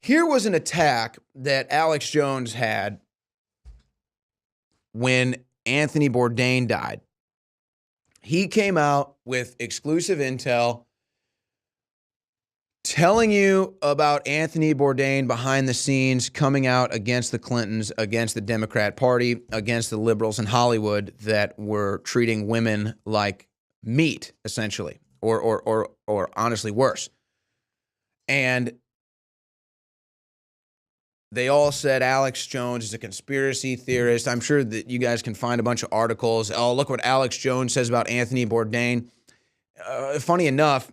Here was an attack that Alex Jones had when Anthony Bourdain died. He came out with exclusive intel telling you about Anthony Bourdain behind the scenes coming out against the Clintons, against the Democrat Party, against the liberals in Hollywood that were treating women like meat, essentially, or honestly worse. And they all said Alex Jones is a conspiracy theorist. I'm sure that you guys can find a bunch of articles. Oh, look what Alex Jones says about Anthony Bourdain. Funny enough,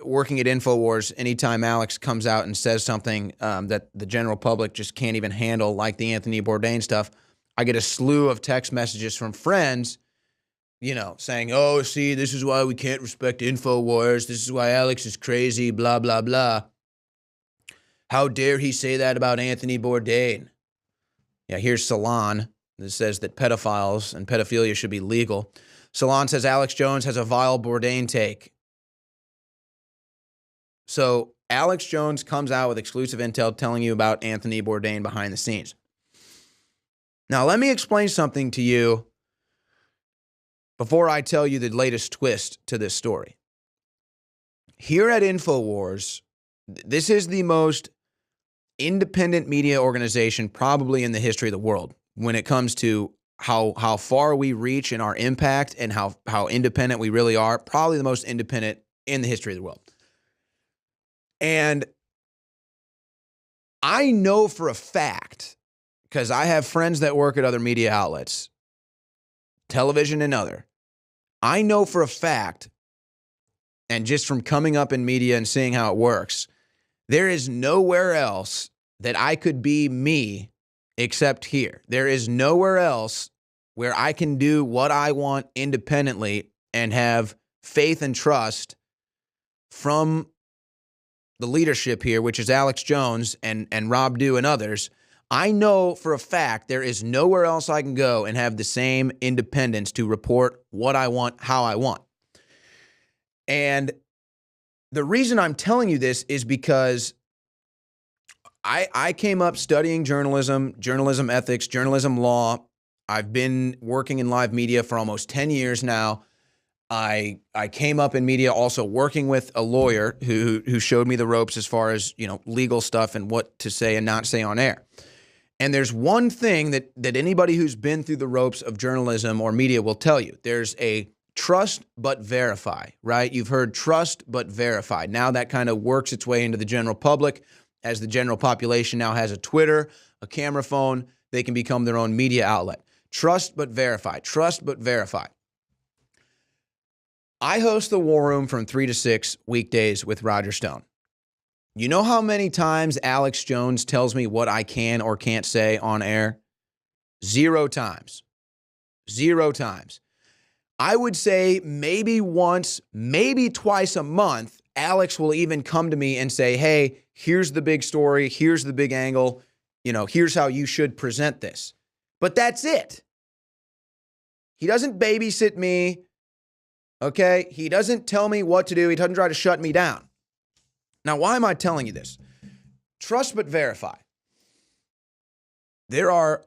working at InfoWars, anytime Alex comes out and says something that the general public just can't even handle, like the Anthony Bourdain stuff, I get a slew of text messages from friends, saying, oh, see, this is why we can't respect InfoWars. This is why Alex is crazy, blah, blah, blah. How dare he say that about Anthony Bourdain? Yeah, here's Salon that says that pedophiles and pedophilia should be legal. Salon says Alex Jones has a vile Bourdain take. So Alex Jones comes out with exclusive intel telling you about Anthony Bourdain behind the scenes. Now, let me explain something to you before I tell you the latest twist to this story. Here at InfoWars, this is the most independent media organization probably in the history of the world when it comes to how far we reach in our impact and how independent we really are. Probably the most independent in the history of the world. And I know for a fact, because I have friends that work at other media outlets, television and other, I know for a fact, and just from coming up in media and seeing how it works, there is nowhere else that I could be me except here. There is nowhere else where I can do what I want independently and have faith and trust from the leadership here, which is Alex Jones and Rob Dew and others. I know for a fact there is nowhere else I can go and have the same independence to report what I want, how I want. And the reason I'm telling you this is because I came up studying journalism, journalism ethics, journalism law. I've been working in live media for almost 10 years now. I came up in media also working with a lawyer who showed me the ropes as far as, legal stuff and what to say and not say on air. And there's one thing that anybody who's been through the ropes of journalism or media will tell you. There's a trust but verify, right? You've heard trust but verify. Now that kind of works its way into the general public. As the general population now has a Twitter, a camera phone, they can become their own media outlet. Trust but verify. Trust but verify. I host the War Room from 3 to 6 weekdays with Roger Stone. You know how many times Alex Jones tells me what I can or can't say on air? 0 times. 0 times. I would say maybe once, maybe twice a month, Alex will even come to me and say, hey, here's the big story. Here's the big angle. Here's how you should present this. But that's it. He doesn't babysit me. Okay? He doesn't tell me what to do. He doesn't try to shut me down. Now, why am I telling you this? Trust but verify. There are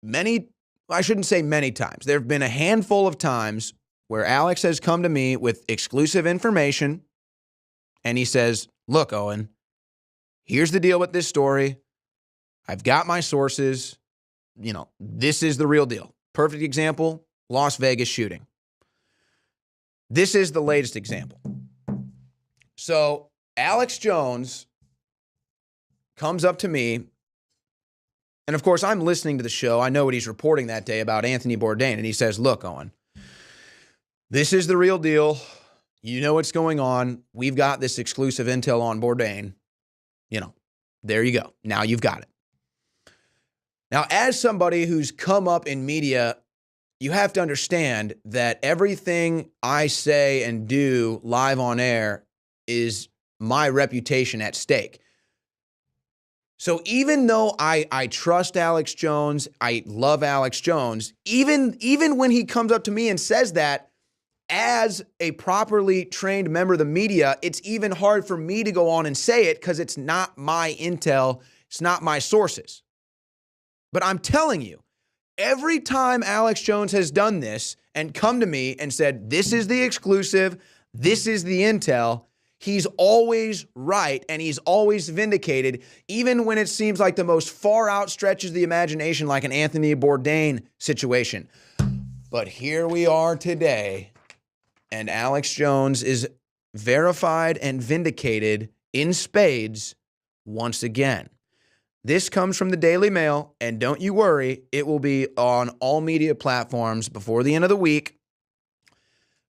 many, I shouldn't say many times. There have been a handful of times where Alex has come to me with exclusive information and he says, look, Owen, here's the deal with this story. I've got my sources. This is the real deal. Perfect example, Las Vegas shooting. This is the latest example. So Alex Jones comes up to me, and of course I'm listening to the show. I know what he's reporting that day about Anthony Bourdain, and he says, look, Owen, this is the real deal. You know what's going on. We've got this exclusive intel on Bourdain. There you go. Now you've got it. Now, as somebody who's come up in media, you have to understand that everything I say and do live on air is my reputation at stake. So even though I trust Alex Jones, I love Alex Jones, even when he comes up to me and says that, as a properly trained member of the media, it's even hard for me to go on and say it because it's not my intel. It's not my sources. But I'm telling you, every time Alex Jones has done this and come to me and said, this is the exclusive, this is the intel, he's always right and he's always vindicated, even when it seems like the most far out stretches of the imagination, like an Anthony Bourdain situation. But here we are today, and Alex Jones is verified and vindicated in spades once again. This comes from the Daily Mail, and don't you worry, it will be on all media platforms before the end of the week.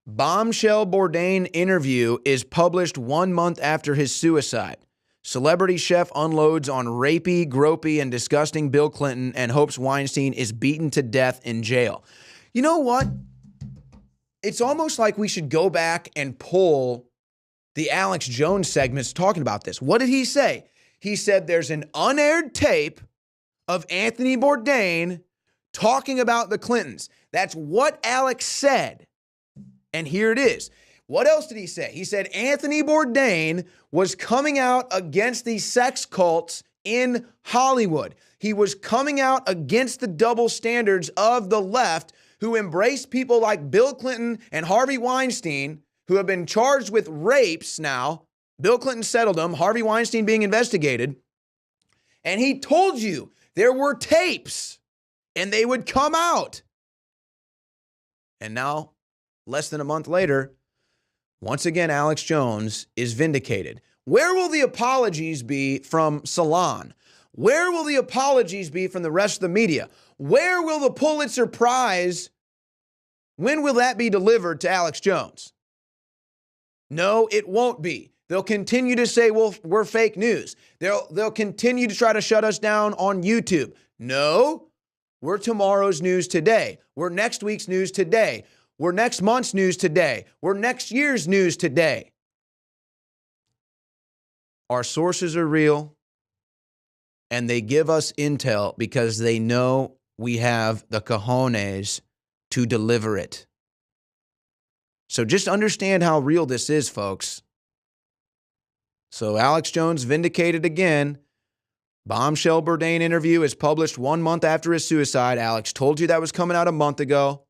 Bombshell Bourdain interview is published 1 month after his suicide. Celebrity chef unloads on rapey, gropey, and disgusting Bill Clinton and hopes Weinstein is beaten to death in jail. You know what? It's almost like we should go back and pull the Alex Jones segments talking about this. What did he say? He said there's an unaired tape of Anthony Bourdain talking about the Clintons. That's what Alex said. And here it is. What else did he say? He said Anthony Bourdain was coming out against these sex cults in Hollywood. He was coming out against the double standards of the left, who embraced people like Bill Clinton and Harvey Weinstein, who have been charged with rapes now. Bill Clinton settled them, Harvey Weinstein being investigated. And he told you there were tapes and they would come out. And now, less than a month later, once again, Alex Jones is vindicated. Where will the apologies be from Salon? Where will the apologies be from the rest of the media? Where will the Pulitzer Prize, when will that be delivered to Alex Jones? No, it won't be. They'll continue to say, well, we're fake news. They'll continue to try to shut us down on YouTube. No, we're tomorrow's news today. We're next week's news today. We're next month's news today. We're next year's news today. Our sources are real, and they give us intel because they know we have the cojones to deliver it. So just understand how real this is, folks. So Alex Jones vindicated again. Bombshell Bourdain interview is published 1 month after his suicide. Alex told you that was coming out a month ago,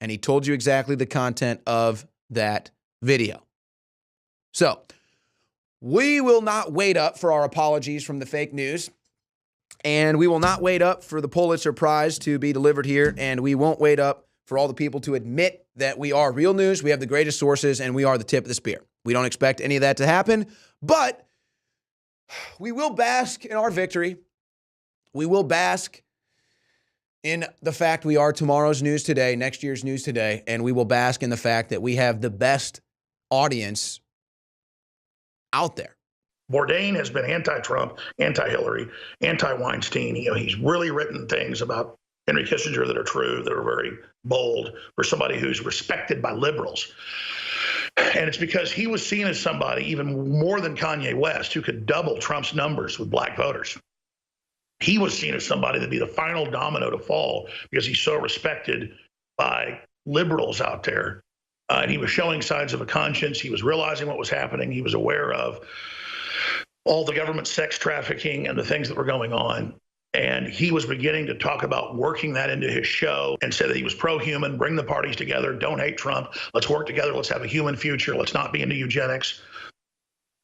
and he told you exactly the content of that video. So we will not wait up for our apologies from the fake news, and we will not wait up for the Pulitzer Prize to be delivered here, and we won't wait up for all the people to admit that we are real news, we have the greatest sources, and we are the tip of the spear. We don't expect any of that to happen, but we will bask in our victory. We will bask in the fact we are tomorrow's news today, next year's news today, and we will bask in the fact that we have the best audience out there. Bourdain has been anti-Trump, anti-Hillary, anti-Weinstein. He's really written things about Henry Kissinger that are true, that are very bold for somebody who's respected by liberals. And it's because he was seen as somebody, even more than Kanye West, who could double Trump's numbers with black voters. He was seen as somebody that'd be the final domino to fall because he's so respected by liberals out there. And he was showing signs of a conscience. He was realizing what was happening. He was aware of all the government sex trafficking and the things that were going on. And he was beginning to talk about working that into his show and said that he was pro-human, bring the parties together, don't hate Trump, let's work together, let's have a human future, let's not be into eugenics.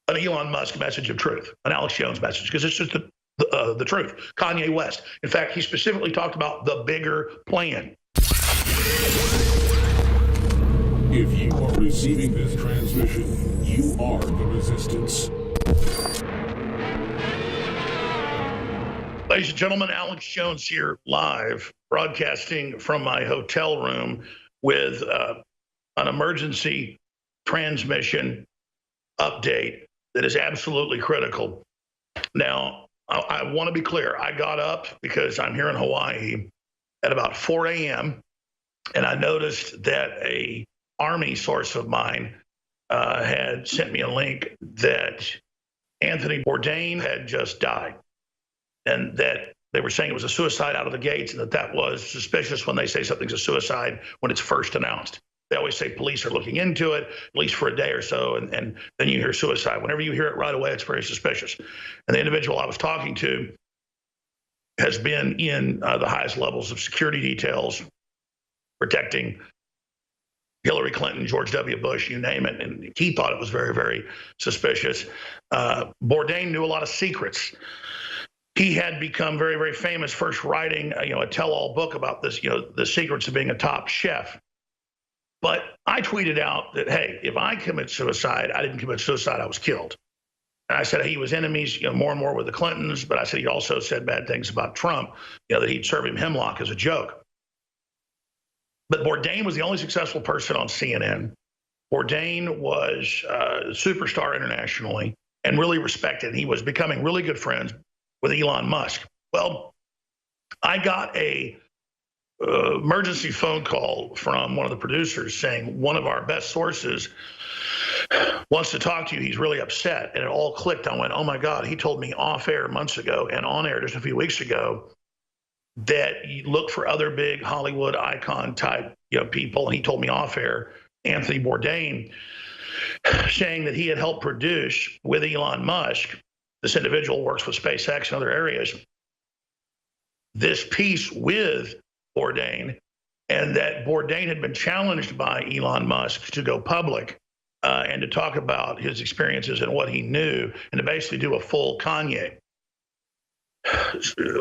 An Elon Musk message of truth, an Alex Jones message, because it's just the truth. Kanye West. In fact, he specifically talked about the bigger plan. If you are receiving this transmission, you are the resistance. Ladies and gentlemen, Alex Jones here, live, broadcasting from my hotel room with an emergency transmission update that is absolutely critical. Now, I want to be clear. I got up because I'm here in Hawaii at about 4 a.m., and I noticed that a Army source of mine had sent me a link that Anthony Bourdain had just died, and that they were saying it was a suicide out of the gates, and that was suspicious when they say something's a suicide when it's first announced. They always say police are looking into it, at least for a day or so, and then you hear suicide. Whenever you hear it right away, it's very suspicious. And the individual I was talking to has been in the highest levels of security details, protecting Hillary Clinton, George W. Bush, you name it. And he thought it was very, very suspicious. Bourdain knew a lot of secrets. He had become very, very famous, first writing a tell-all book about this, the secrets of being a top chef. But I tweeted out that, hey, if I commit suicide, I didn't commit suicide, I was killed. And I said he was enemies, more and more with the Clintons, but I said he also said bad things about Trump, that he'd serve him hemlock as a joke. But Bourdain was the only successful person on CNN. Bourdain was a superstar internationally and really respected. He was becoming really good friends with Elon Musk. Well, I got a emergency phone call from one of the producers saying one of our best sources wants to talk to you. He's really upset. And it all clicked. I went, oh my God, he told me off air months ago and on air just a few weeks ago that you look for other big Hollywood icon type people. And he told me off air, Anthony Bourdain, saying that he had helped produce with Elon Musk, this individual works with SpaceX and other areas, this piece with Bourdain, and that Bourdain had been challenged by Elon Musk to go public and to talk about his experiences and what he knew, and to basically do a full Kanye,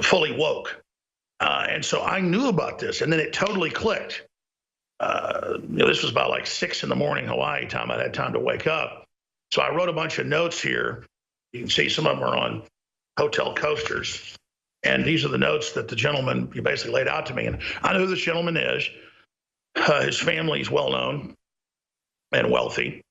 fully woke. And so I knew about this, and then it totally clicked. This was about like 6 a.m. Hawaii time. I had time to wake up. So I wrote a bunch of notes here. You can see some of them are on hotel coasters. And these are the notes that the gentleman basically laid out to me. And I know who this gentleman is. His family is well-known and wealthy,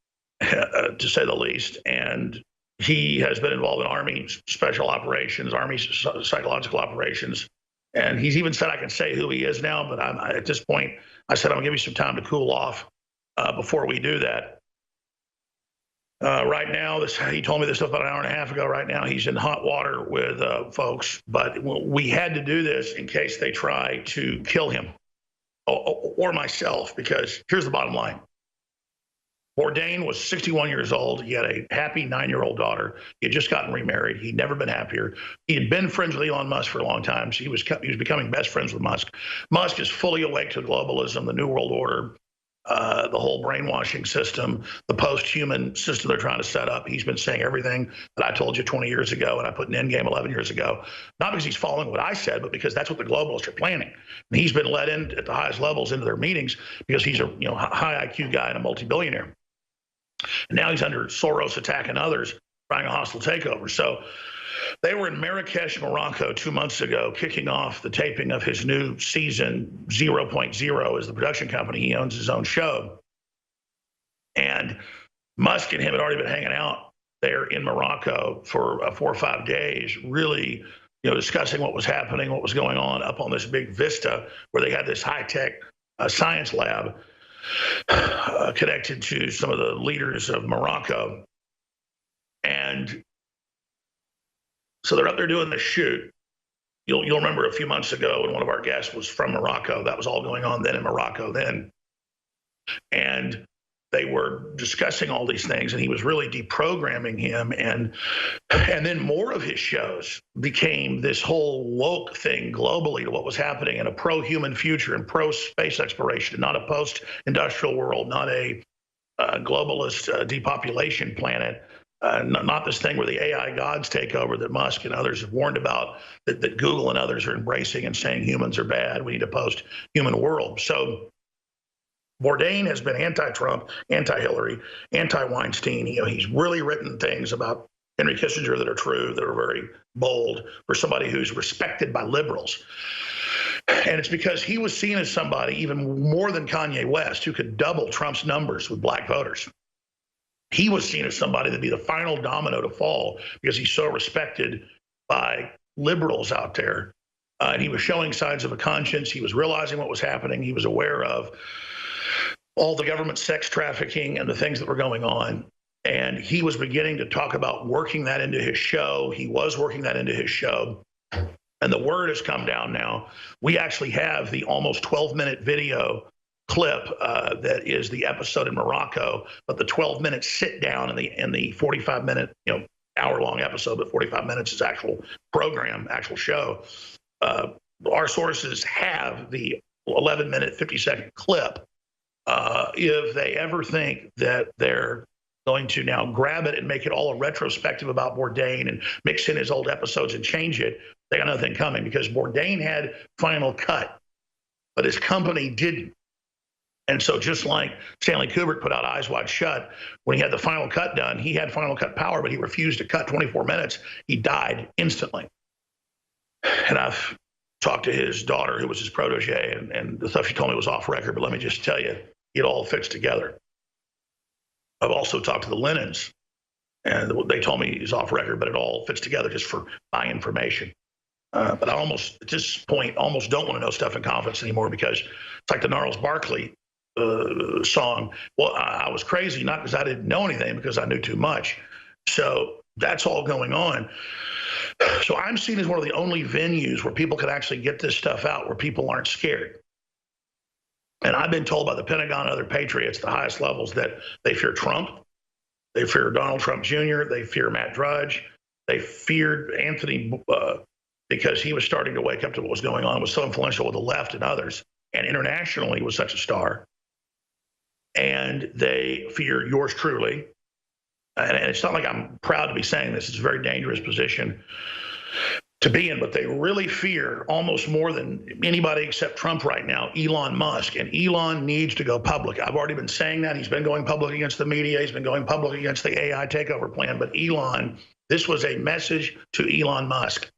to say the least. And he has been involved in Army special operations, Army psychological operations. And he's even said I can say who he is now, but at this point, I said, I'm going to give you some time to cool off before we do that. Right now, he told me this stuff about an hour and a half ago. Right now, he's in hot water with folks, but we had to do this in case they try to kill him or myself, because here's the bottom line. Bourdain was 61 years old. He had a happy 9-year-old daughter. He had just gotten remarried. He'd never been happier. He had been friends with Elon Musk for a long time. So he was becoming best friends with Musk. Musk is fully awake to globalism, the New World Order, the whole brainwashing system, the post-human system they're trying to set up. He's been saying everything that I told you 20 years ago and I put in Endgame 11 years ago, not because he's following what I said, but because that's what the globalists are planning. And he's been let in at the highest levels into their meetings because he's a high IQ guy and a multi-billionaire. And now he's under Soros attack and others trying a hostile takeover. So they were in Marrakesh, Morocco 2 months ago, kicking off the taping of his new season. 0.0 is the production company. He owns his own show. And Musk and him had already been hanging out there in Morocco for 4 or 5 days, really discussing what was happening, what was going on up on this big vista where they had this high-tech science lab connected to some of the leaders of Morocco. And so they're up there doing the shoot. You'll remember a few months ago when one of our guests was from Morocco. That was all going on then in Morocco then. And they were discussing all these things, and he was really deprogramming him. And then more of his shows became this whole woke thing globally to what was happening in a pro-human future and pro-space exploration, not a post-industrial world, not a globalist depopulation planet. Not this thing where the AI gods take over that Musk and others have warned about, that Google and others are embracing and saying humans are bad. We need a post-human world. So Bourdain has been anti-Trump, anti-Hillary, anti-Weinstein. He's really written things about Henry Kissinger that are true, that are very bold for somebody who's respected by liberals. And it's because he was seen as somebody even more than Kanye West who could double Trump's numbers with black voters. He was seen as somebody that'd be the final domino to fall because he's so respected by liberals out there. And he was showing signs of a conscience. He was realizing what was happening. He was aware of all the government sex trafficking and the things that were going on. And he was beginning to talk about working that into his show. He was working that into his show. And the word has come down now. We actually have the almost 12-minute video clip that is the episode in Morocco, but the 12-minute sit down and the 45-minute, hour-long episode, but 45 minutes is actual program, actual show. Our sources have the 11-minute, 50-second clip. If they ever think that they're going to now grab it and make it all a retrospective about Bourdain and mix in his old episodes and change it, they got nothing coming, because Bourdain had Final Cut, but his company didn't. And so just like Stanley Kubrick put out Eyes Wide Shut, when he had the Final Cut done, he had Final Cut power, but he refused to cut 24 minutes. He died instantly. And I've talked to his daughter, who was his protege, and the stuff she told me was off record, but let me just tell you, it all fits together. I've also talked to the Lennons, and they told me he's off record, but it all fits together just for my information. But I almost, at this point, almost don't want to know stuff in confidence anymore, because it's like the Gnarls Barkley song. Well, I was crazy, not because I didn't know anything, because I knew too much. So that's all going on. So I'm seen as one of the only venues where people can actually get this stuff out, where people aren't scared. And I've been told by the Pentagon and other patriots, the highest levels, that they fear Trump, they fear Donald Trump Jr., they fear Matt Drudge, they feared Anthony because he was starting to wake up to what was going on, was so influential with the left and others, and internationally was such a star. And they fear yours truly. And it's not like I'm proud to be saying this. It's a very dangerous position to be in, but they really fear, almost more than anybody except Trump right now, Elon Musk. And Elon needs to go public. I've already been saying that. He's been going public against the media. He's been going public against the AI takeover plan. But Elon, this was a message to Elon Musk.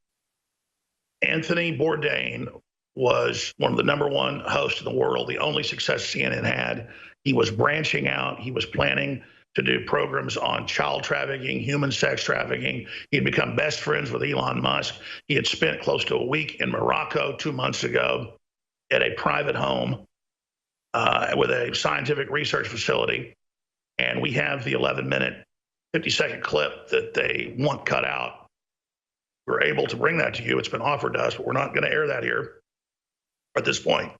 Anthony Bourdain was one of the #1 hosts in the world, the only success CNN had. He was branching out. He was planning to do programs on child trafficking, human sex trafficking. He had become best friends with Elon Musk. He had spent close to a week in Morocco 2 months ago at a private home with a scientific research facility. And we have the 11-minute, 50-second clip that they want cut out. We're able to bring that to you. It's been offered to us, but we're not going to air that here at this point.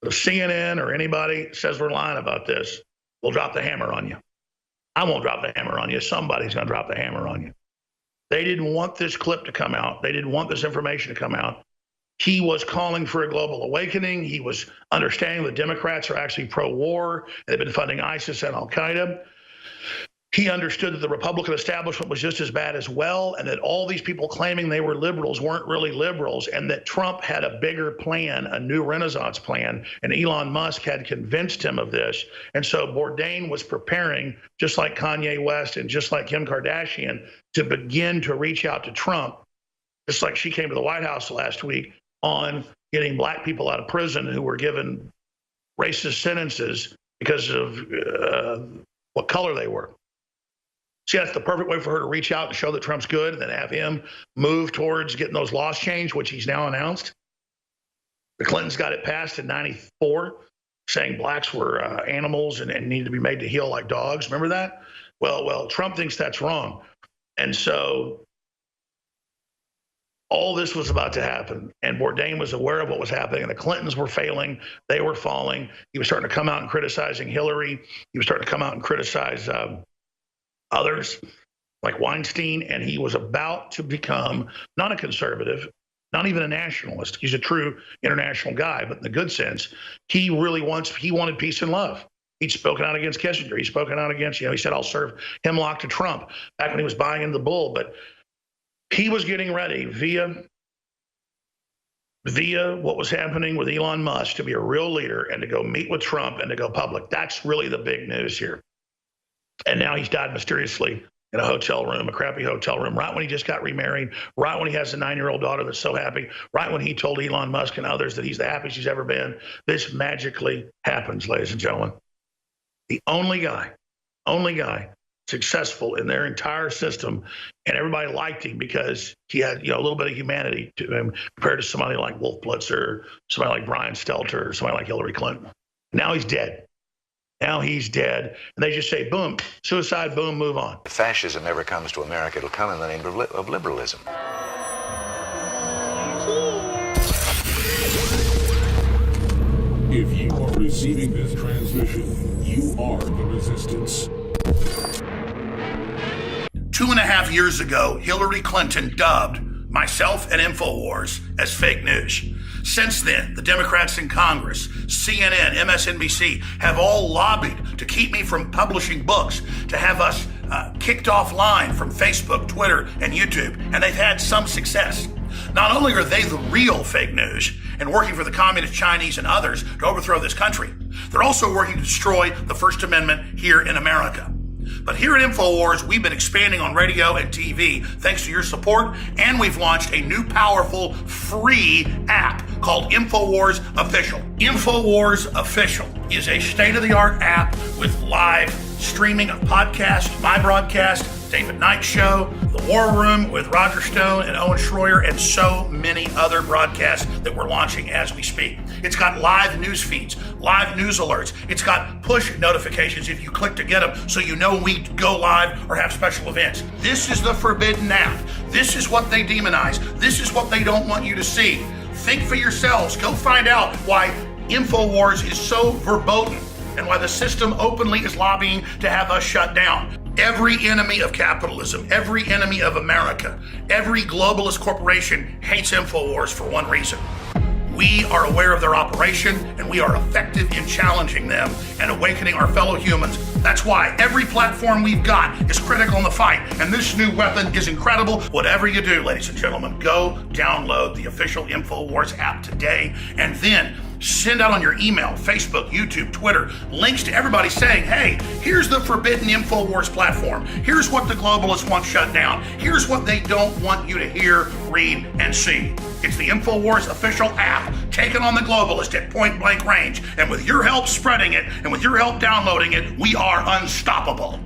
But if CNN or anybody says we're lying about this, we'll drop the hammer on you. I won't drop the hammer on you. Somebody's going to drop the hammer on you. They didn't want this clip to come out. They didn't want this information to come out. He was calling for a global awakening. He was understanding the Democrats are actually pro-war. They've been funding ISIS and Al-Qaeda. He understood that the Republican establishment was just as bad as well, and that all these people claiming they were liberals weren't really liberals, and that Trump had a bigger plan, a new Renaissance plan, and Elon Musk had convinced him of this. And so Bourdain was preparing, just like Kanye West and just like Kim Kardashian, to begin to reach out to Trump, just like she came to the White House last week on getting black people out of prison who were given racist sentences because of what color they were. See, that's the perfect way for her to reach out and show that Trump's good, and then have him move towards getting those laws changed, which he's now announced. The Clintons got it passed in '94, saying blacks were animals and needed to be made to heel like dogs. Remember that? Well, Trump thinks that's wrong. And so all this was about to happen, and Bourdain was aware of what was happening, and the Clintons were failing. They were falling. He was starting to come out and criticizing Hillary. He was starting to come out and criticize others like Weinstein, and he was about to become not a conservative, not even a nationalist. He's a true international guy, but in the good sense, he wanted peace and love. He'd spoken out against Kissinger. He'd spoken out against, he said, I'll serve hemlock to Trump back when he was buying into the bull. But he was getting ready via what was happening with Elon Musk to be a real leader and to go meet with Trump and to go public. That's really the big news here. And now he's died mysteriously in a hotel room, a crappy hotel room, right when he just got remarried, right when he has a 9-year-old daughter that's so happy, right when he told Elon Musk and others that he's the happiest he's ever been. This magically happens, ladies and gentlemen. The only guy successful in their entire system, and everybody liked him because he had a little bit of humanity to him compared to somebody like Wolf Blitzer, somebody like Brian Stelter, or somebody like Hillary Clinton. Now he's dead. And they just say, boom, suicide, boom, move on. If fascism ever comes to America, it'll come in the name of liberalism. If you are receiving this transmission, you are the resistance. 2.5 years ago, Hillary Clinton dubbed myself and InfoWars as fake news. Since then, the Democrats in Congress, CNN, MSNBC have all lobbied to keep me from publishing books, to have us kicked offline from Facebook, Twitter, and YouTube, and they've had some success. Not only are they the real fake news and working for the communist Chinese and others to overthrow this country, they're also working to destroy the First Amendment here in America. But here at InfoWars, we've been expanding on radio and TV thanks to your support, and we've launched a new powerful free app called InfoWars Official. InfoWars Official is a state-of-the-art app with live streaming of podcasts, my broadcast, David Knight Show, The War Room with Roger Stone and Owen Schroyer, and so many other broadcasts that we're launching as we speak. It's got live news feeds, live news alerts. It's got push notifications if you click to get them so you know when we go live or have special events. This is the forbidden app. This is what they demonize. This is what they don't want you to see. Think for yourselves. Go find out why InfoWars is so verboten and why the system openly is lobbying to have us shut down. Every enemy of capitalism, every enemy of America, every globalist corporation hates InfoWars for one reason. We are aware of their operation, and we are effective in challenging them and awakening our fellow humans. That's why every platform we've got is critical in the fight, and this new weapon is incredible. Whatever you do, ladies and gentlemen, go download the official InfoWars app today, and then send out on your email, Facebook, YouTube, Twitter, links to everybody saying, hey, here's the forbidden InfoWars platform. Here's what the globalists want shut down. Here's what they don't want you to hear, read, and see. It's the InfoWars official app taken on the globalist at point blank range. And with your help spreading it and with your help downloading it, we are unstoppable.